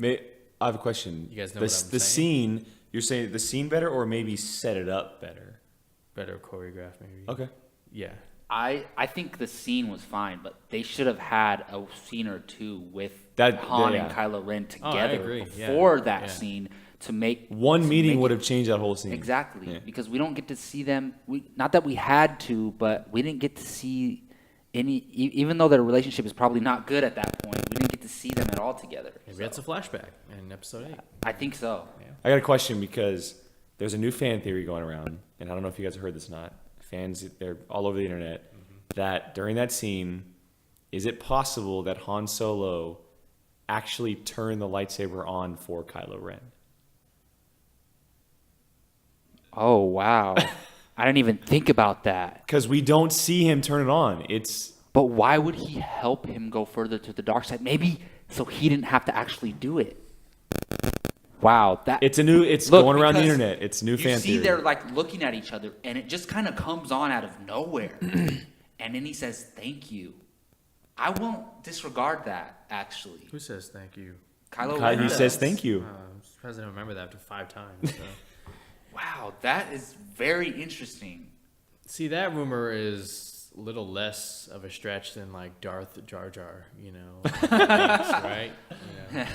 Speaker 1: I have a question.
Speaker 3: You guys know
Speaker 1: the
Speaker 3: what I'm saying?
Speaker 1: Scene. You're saying the scene better, or maybe set it up better?
Speaker 3: Better choreographed, maybe.
Speaker 1: Okay.
Speaker 3: Yeah.
Speaker 2: I think the scene was fine, but they should have had a scene or two with Han and Kylo Ren together before that scene to make
Speaker 1: one meeting would have changed that whole scene.
Speaker 2: Exactly, because we don't get to see them. Not that we had to, but we didn't get to see any. Even though their relationship is probably not good at that point, we didn't get to see them at all together.
Speaker 3: Maybe that's a flashback in episode 8.
Speaker 2: I think so.
Speaker 3: Yeah.
Speaker 1: I got a question because there's a new fan theory going around, and I don't know if you guys have heard this or not. Fans, they're all over the internet, that during that scene, is it possible that Han Solo actually turned the lightsaber on for Kylo Ren?
Speaker 2: Oh, wow. I didn't even think about that.
Speaker 1: Because we don't see him turn it on.
Speaker 2: But why would he help him go further to the dark side? Maybe so he didn't have to actually do it. Wow, it's going around the internet. It's new fan theory. You see they're like looking at each other, and it just kind of comes on out of nowhere. And then he says, "Thank you." I won't disregard that, actually.
Speaker 3: Who says thank you?
Speaker 2: Kylo Ren.
Speaker 1: He says thank you.
Speaker 3: I'm surprised I don't remember that after 5 times. So.
Speaker 2: Wow, that is very interesting.
Speaker 3: See, that rumor is a little less of a stretch than like Darth Jar Jar, right?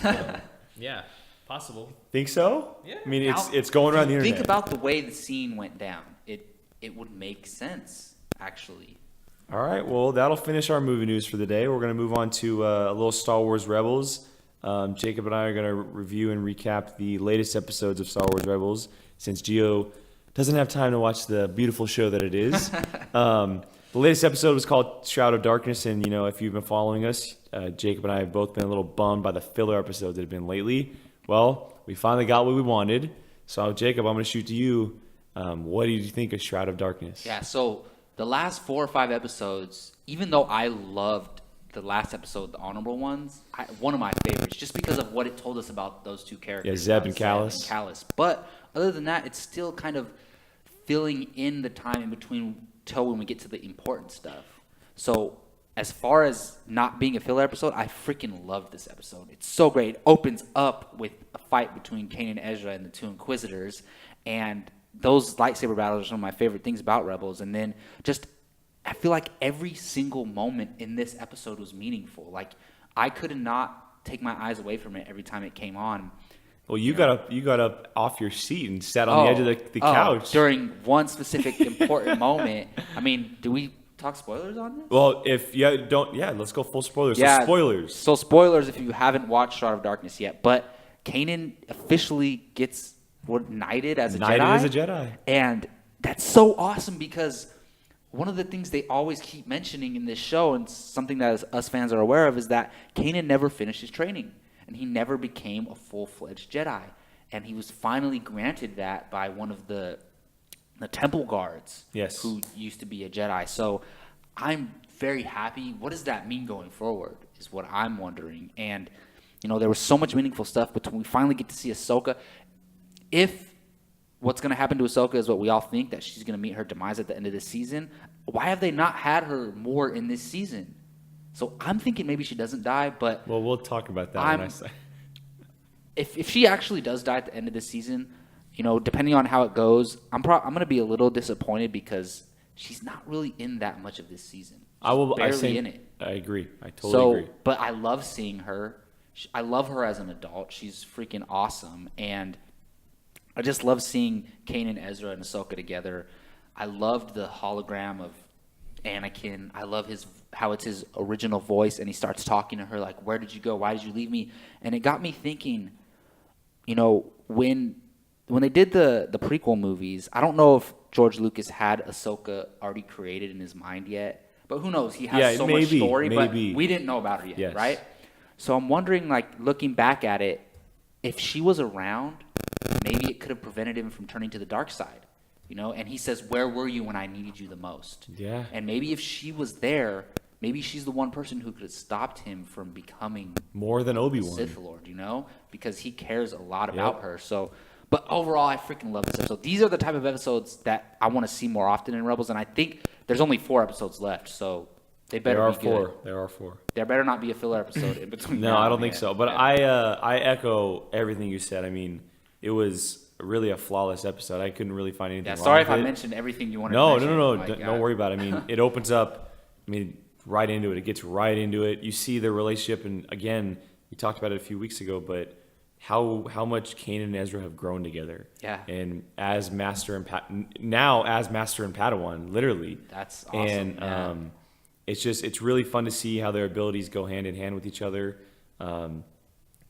Speaker 3: So, yeah. Possible.
Speaker 1: Think so?
Speaker 3: Yeah.
Speaker 1: I mean, it's going around the internet.
Speaker 2: Think about the way the scene went down. It would make sense, actually.
Speaker 1: All right. Well, that'll finish our movie news for the day. We're going to move on to a little Star Wars Rebels. Jacob and I are going to review and recap the latest episodes of Star Wars Rebels, since Gio doesn't have time to watch the beautiful show that it is. The latest episode was called Shroud of Darkness, and, if you've been following us, Jacob and I have both been a little bummed by the filler episodes that have been lately. Well, we finally got what we wanted. So, Jacob, I'm going to shoot to you. What did you think of Shroud of Darkness?
Speaker 2: Yeah, so the last 4 or 5 episodes, even though I loved the last episode, the honorable ones, one of my favorites, just because of what it told us about those two characters.
Speaker 1: Yeah, Zeb and Callus.
Speaker 2: But other than that, it's still kind of filling in the time in between till when we get to the important stuff. So as far as not being a filler episode, I freaking loved this episode. It's so great. It opens up with a fight between Kanan and Ezra and the 2 Inquisitors, and those lightsaber battles are some of my favorite things about Rebels. And then I feel like every single moment in this episode was meaningful. Like, I could not take my eyes away from it every time it came on.
Speaker 1: Well, you got up off your seat and sat on the edge of the couch
Speaker 2: during one specific important moment. I mean, do we talk spoilers on this?
Speaker 1: Well, if you don't, let's go full spoilers. Yeah, so spoilers.
Speaker 2: So spoilers if you haven't watched Shroud of Darkness yet. But Kanan officially gets knighted as a Jedi. And that's so awesome because one of the things they always keep mentioning in this show, and something that us fans are aware of, is that Kanan never finished his training. And he never became a full-fledged Jedi. And he was finally granted that by one of the temple guards who used to be a Jedi. So I'm very happy. What does that mean going forward is what I'm wondering. And, there was so much meaningful stuff between we finally get to see Ahsoka. If what's going to happen to Ahsoka is what we all think, that she's going to meet her demise at the end of this season, why have they not had her more in this season? So I'm thinking maybe she doesn't die, but...
Speaker 1: Well, we'll talk about that when I say...
Speaker 2: If she actually does die at the end of this season, depending on how it goes, I'm going to be a little disappointed because she's not really in that much of this season. She's barely in it.
Speaker 1: I agree. I totally agree.
Speaker 2: But I love seeing her. I love her as an adult. She's freaking awesome. And I just love seeing Kanan, Ezra, and Ahsoka together. I loved the hologram of Anakin. I love how it's his original voice, and he starts talking to her like, "Where did you go? Why did you leave me?" And it got me thinking, when they did the prequel movies, I don't know if George Lucas had Ahsoka already created in his mind yet, but who knows? He has so much story, but we didn't know about her yet, right? So I'm wondering, like, looking back at it, if she was around, maybe it could have prevented him from turning to the dark side. And he says, "Where were you when I needed you the most?"
Speaker 1: Yeah.
Speaker 2: And maybe if she was there, maybe she's the one person who could have stopped him from becoming
Speaker 1: more than Obi-Wan
Speaker 2: Sith Lord, because he cares a lot about her. So, but overall, I freaking love this episode. These are the type of episodes that I want to see more often in Rebels, and I think there's only 4 episodes left, so they better be good.
Speaker 1: There are 4.
Speaker 2: There better not be a filler episode in between.
Speaker 1: No, I don't think so. But I echo everything you said. I mean, it was really a flawless episode. I couldn't really find anything wrong
Speaker 2: sorry
Speaker 1: with
Speaker 2: if I
Speaker 1: it.
Speaker 2: mentioned everything you wanted to mention.
Speaker 1: No. Don't worry about it. I mean, it opens up, right into it. It gets right into it. You see their relationship, and again, we talked about it a few weeks ago, but how much Kanan and Ezra have grown together.
Speaker 2: Yeah.
Speaker 1: And as Master and Padawan, literally.
Speaker 2: That's awesome.
Speaker 1: And it's really fun to see how their abilities go hand in hand with each other. And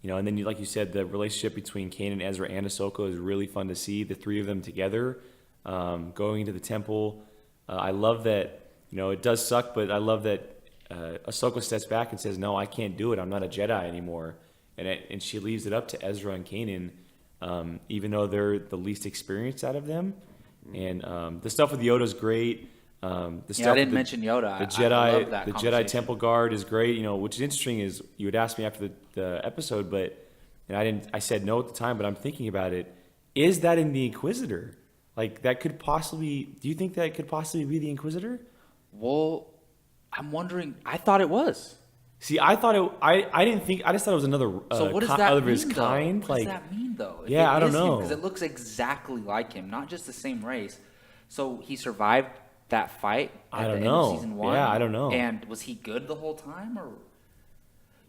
Speaker 1: then like you said, the relationship between Kanan, Ezra, and Ahsoka is really fun to see. The three of them together, going into the temple. I love that. It does suck, but I love that Ahsoka steps back and says, "No, I can't do it. I'm not a Jedi anymore." And she leaves it up to Ezra and Kanan, even though they're the least experienced out of them. And the stuff with Yoda's great.
Speaker 2: I didn't mention Yoda.
Speaker 1: The Jedi,
Speaker 2: I love that
Speaker 1: the Jedi Temple Guard is great. Which is interesting is you had asked me after the episode, I said no at the time, but I'm thinking about it. Is that in the Inquisitor? Like that could possibly? Do you think that could possibly be the Inquisitor?
Speaker 2: Well, I'm wondering. I thought it was.
Speaker 1: See, I thought it. I didn't think. I just thought it was another.
Speaker 2: So what does that mean?
Speaker 1: Of his kind?
Speaker 2: What does that mean, though?
Speaker 1: Yeah, I don't know.
Speaker 2: Because it looks exactly like him, not just the same race. So he survived that fight at the end of season 1.
Speaker 1: Yeah, I don't know.
Speaker 2: And was he good the whole time, or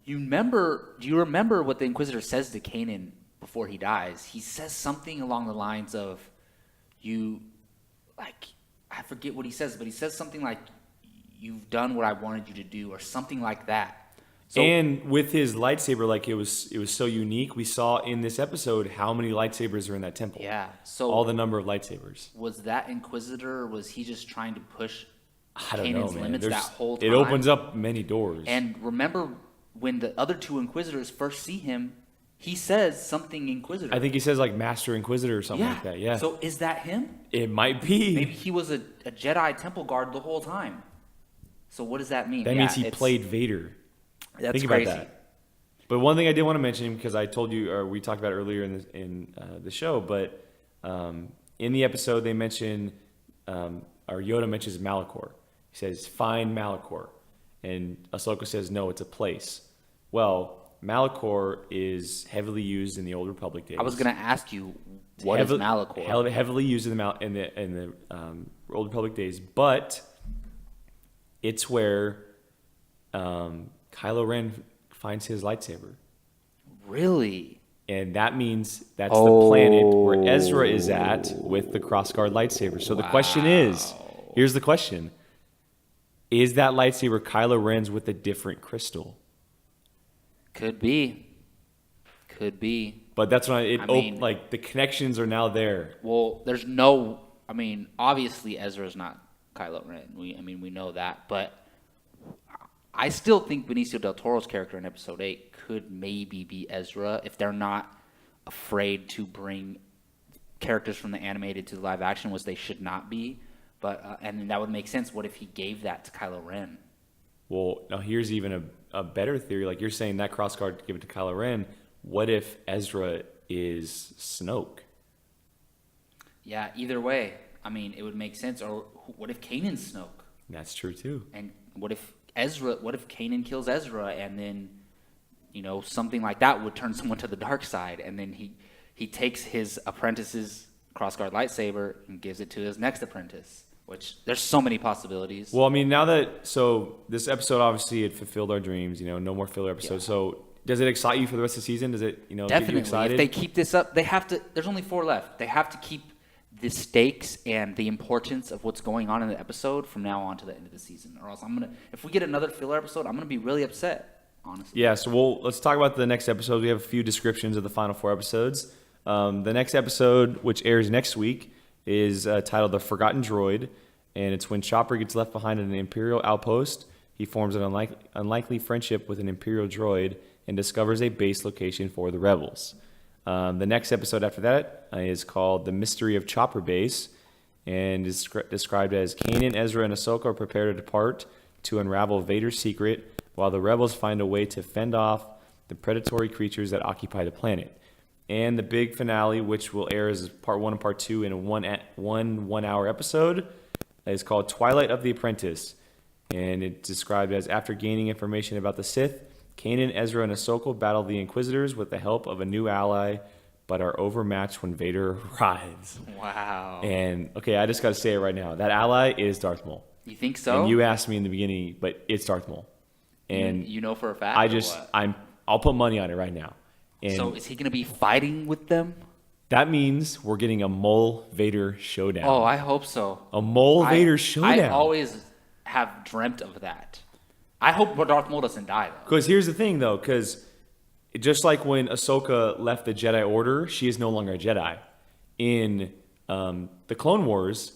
Speaker 2: do you remember what the Inquisitor says to Kanan before he dies? He says something along the lines of, I forget what he says, but he says something like, "You've done what I wanted you to do," or something like that. So,
Speaker 1: and with his lightsaber, like it was so unique. We saw in this episode how many lightsabers are in that temple.
Speaker 2: Yeah. So
Speaker 1: all the number of lightsabers.
Speaker 2: Was that Inquisitor, or was he just trying to push
Speaker 1: Kanan's
Speaker 2: limits that whole time?
Speaker 1: It opens up many doors.
Speaker 2: And remember when the other two Inquisitors first see him, he says something Inquisitor.
Speaker 1: I think he says like Master Inquisitor or something like that. Yeah.
Speaker 2: So is that him?
Speaker 1: It might be.
Speaker 2: Maybe he was a Jedi Temple Guard the whole time. So what does that mean?
Speaker 1: That means he played Vader.
Speaker 2: That's
Speaker 1: Think
Speaker 2: crazy.
Speaker 1: about that. But one thing I did want to mention, because I told you, or we talked about it earlier in the show, but in the episode they mention, or Yoda mentions Malachor. He says, "Find Malachor," and Ahsoka says, "No, it's a place." Well, Malachor is heavily used in the Old Republic days.
Speaker 2: I was going to ask you, what is Malachor?
Speaker 1: Heavily used in the Old Republic days, but it's where Kylo Ren finds his lightsaber.
Speaker 2: Really?
Speaker 1: And that means that's the planet where Ezra is at with the crossguard lightsaber. So the question is, here's the question. Is that lightsaber Kylo Ren's with a different crystal?
Speaker 2: Could be.
Speaker 1: But that's when the connections are now there.
Speaker 2: Well, obviously Ezra's not Kylo Ren. We know that, but I still think Benicio del Toro's character in Episode 8 could maybe be Ezra if they're not afraid to bring characters from the animated to the live action, which they should not be. But and that would make sense. What if he gave that to Kylo Ren?
Speaker 1: Well, now here's even a better theory. Like you're saying that crossguard to give it to Kylo Ren. What if Ezra is Snoke?
Speaker 2: Yeah, either way. It would make sense. Or what if Kanan's Snoke?
Speaker 1: That's true too.
Speaker 2: And what if Kanan kills Ezra, and then something like that would turn someone to the dark side, and then he takes his apprentice's crossguard lightsaber and gives it to his next apprentice. Which there's so many possibilities.
Speaker 1: Well, this episode obviously it fulfilled our dreams. No more filler episodes. Yeah. So does it excite you for the rest of the season? Does it
Speaker 2: Definitely.
Speaker 1: get you excited?
Speaker 2: If they keep this up, they have to. There's only 4 left. They have to keep the stakes and the importance of what's going on in the episode from now on to the end of the season, or else if we get another filler episode, I'm gonna be really upset, honestly.
Speaker 1: Yeah, so let's talk about the next episode. We have a few descriptions of the final 4 episodes. The next episode, which airs next week, is titled "The Forgotten Droid," and it's when Chopper gets left behind at an Imperial outpost. He forms an unlikely friendship with an Imperial droid and discovers a base location for the Rebels. The next episode after that is called "The Mystery of Chopper Base," and is described as Kanan, Ezra, and Ahsoka are prepared to depart to unravel Vader's secret, while the Rebels find a way to fend off the predatory creatures that occupy the planet. And the big finale, which will air as part 1 and part 2 in a one-hour episode, is called "Twilight of the Apprentice," and it's described as after gaining information about the Sith, Kanan, Ezra, and Ahsoka battle the Inquisitors with the help of a new ally, but are overmatched when Vader arrives.
Speaker 2: Wow.
Speaker 1: And okay, I just got to say it right now. That ally is Darth Maul.
Speaker 2: You think so?
Speaker 1: And you asked me in the beginning, but it's Darth Maul. And
Speaker 2: you know for a fact.
Speaker 1: I'll put money on it right now. And
Speaker 2: so is he going to be fighting with them?
Speaker 1: that means we're getting a Maul Vader showdown.
Speaker 2: Oh, I hope so.
Speaker 1: A Maul Vader showdown.
Speaker 2: I always have dreamt of that. I hope Darth Maul doesn't die, though.
Speaker 1: Because here's the thing, though, because just like when Ahsoka left the Jedi Order, she is no longer a Jedi. In the Clone Wars,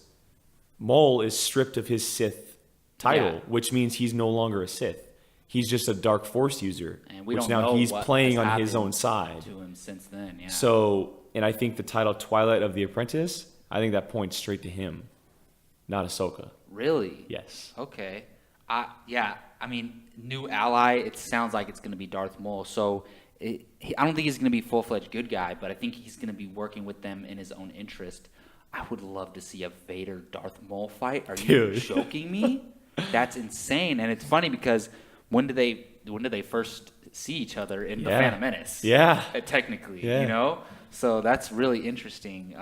Speaker 1: Maul is stripped of his Sith title, which means he's no longer a Sith. He's just a Dark Force user,
Speaker 2: and we
Speaker 1: which
Speaker 2: don't
Speaker 1: now
Speaker 2: know
Speaker 1: he's
Speaker 2: what
Speaker 1: playing
Speaker 2: has
Speaker 1: on his
Speaker 2: happened
Speaker 1: own side.
Speaker 2: to him since then. Yeah.
Speaker 1: So, and I think the title Twilight of the Apprentice, I think that points straight to him, not Ahsoka.
Speaker 2: Really?
Speaker 1: Yes.
Speaker 2: Okay. I mean, new ally. It sounds like it's going to be Darth Maul. So I don't think he's going to be a full-fledged good guy, but I think he's going to be working with them in his own interest. I would love to see a Vader Darth Maul fight. Are you joking me? That's insane. And it's funny because when did they first see each other in the Phantom Menace?
Speaker 1: Yeah.
Speaker 2: Technically,
Speaker 1: yeah.
Speaker 2: you know? So that's really interesting.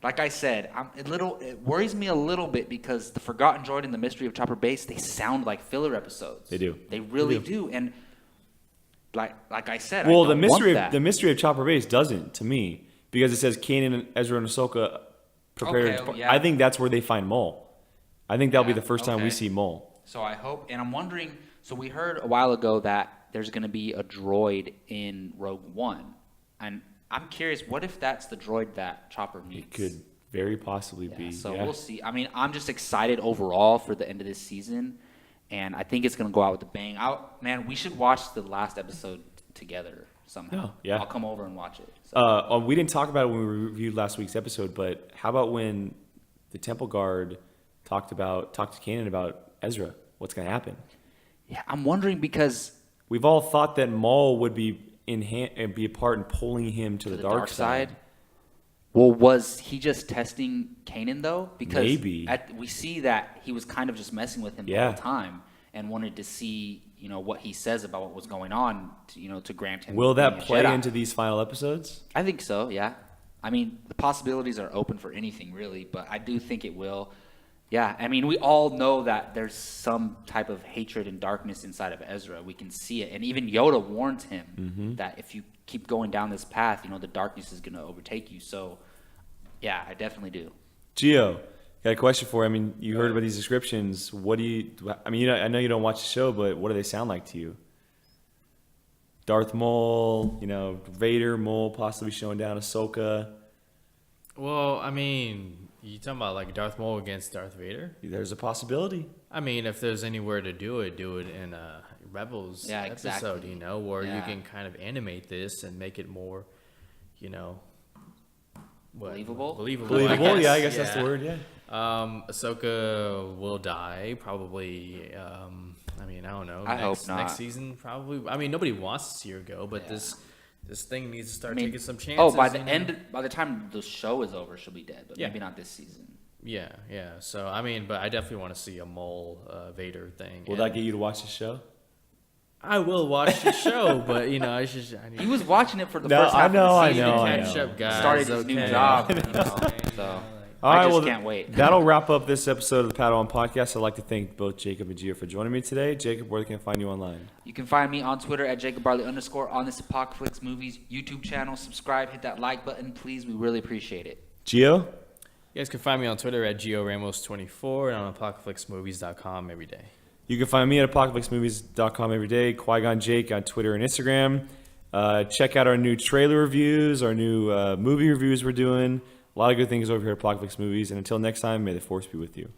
Speaker 2: Like I said, it worries me a little bit because the Forgotten Droid and the Mystery of Chopper Base, they sound like filler episodes.
Speaker 1: They do.
Speaker 2: They really do. And like I said,
Speaker 1: well,
Speaker 2: I don't
Speaker 1: the mystery of Chopper Base doesn't to me because it says Kanan, Ezra, and Ahsoka prepared. I think that's where they find Maul. I think that'll be the first time we see Maul.
Speaker 2: So I hope, and I'm wondering. So we heard a while ago that there's going to be a droid in Rogue One, and I'm curious, what if that's the droid that Chopper meets?
Speaker 1: It could very possibly be.
Speaker 2: So we'll see. I mean, I'm just excited overall for the end of this season, and I think it's going to go out with a bang. Man, we should watch the last episode together somehow.
Speaker 1: Yeah.
Speaker 2: I'll come over and watch it. So.
Speaker 1: We didn't talk about it when we reviewed last week's episode, but how about when the Temple Guard talked to Kanan about Ezra? What's going to happen?
Speaker 2: Yeah, I'm wondering because
Speaker 1: we've all thought that Maul would be be a part in pulling him to the dark side.
Speaker 2: Well, was he just testing Kanan though? Because
Speaker 1: maybe
Speaker 2: we see that he was kind of just messing with him the whole time and wanted to see, what he says about what was going on, to grant him.
Speaker 1: Will that play into these final episodes?
Speaker 2: I think so. Yeah. I mean, the possibilities are open for anything really, but I do think it will. Yeah, I mean, we all know that there's some type of hatred and darkness inside of Ezra. We can see it. And even Yoda warns him that if you keep going down this path, the darkness is going to overtake you. So, yeah, I definitely do.
Speaker 1: Gio, got a question for you. I mean, you heard about these descriptions. I know you don't watch the show, but what do they sound like to you? Darth Maul, Vader, Maul possibly showing down Ahsoka.
Speaker 3: Well, I mean, you talking about like Darth Maul against Darth Vader?
Speaker 1: There's a possibility.
Speaker 3: I mean, if there's anywhere to do it in a Rebels episode, where you can kind of animate this and make it more,
Speaker 2: believable.
Speaker 1: Believable. I guess that's the word. Yeah.
Speaker 3: Ahsoka will die probably. I don't know.
Speaker 2: I hope not.
Speaker 3: Next season, probably. I mean, nobody wants to see her go, but this thing needs to start taking some chances.
Speaker 2: Oh, by the time the show is over, she'll be dead, but maybe not this season.
Speaker 3: Yeah. So, but I definitely want to see a Maul Vader thing.
Speaker 1: Will that get you to watch the show?
Speaker 3: I will watch the show, but he
Speaker 2: was watching it for the first half of the season.
Speaker 3: Catch up, guys.
Speaker 2: Started his new job, so. I just can't wait.
Speaker 1: That'll wrap up this episode of the Padawan Podcast. I'd like to thank both Jacob and Gio for joining me today. Jacob, where can I find you online?
Speaker 2: You can find me on Twitter at @JacobBarley_, on this Apocalypse Movies YouTube channel. Subscribe, hit that like button, please. We really appreciate it.
Speaker 1: Gio?
Speaker 3: You guys can find me on Twitter at GioRamos24 and on apocalypsemovies.com every day.
Speaker 1: You can find me at apocalypsemovies.com every day. Qui-Gon Jake on Twitter and Instagram. Check out our new trailer reviews, our new movie reviews we're doing. A lot of good things over here at Apocalypse Movies. And until next time, may the Force be with you.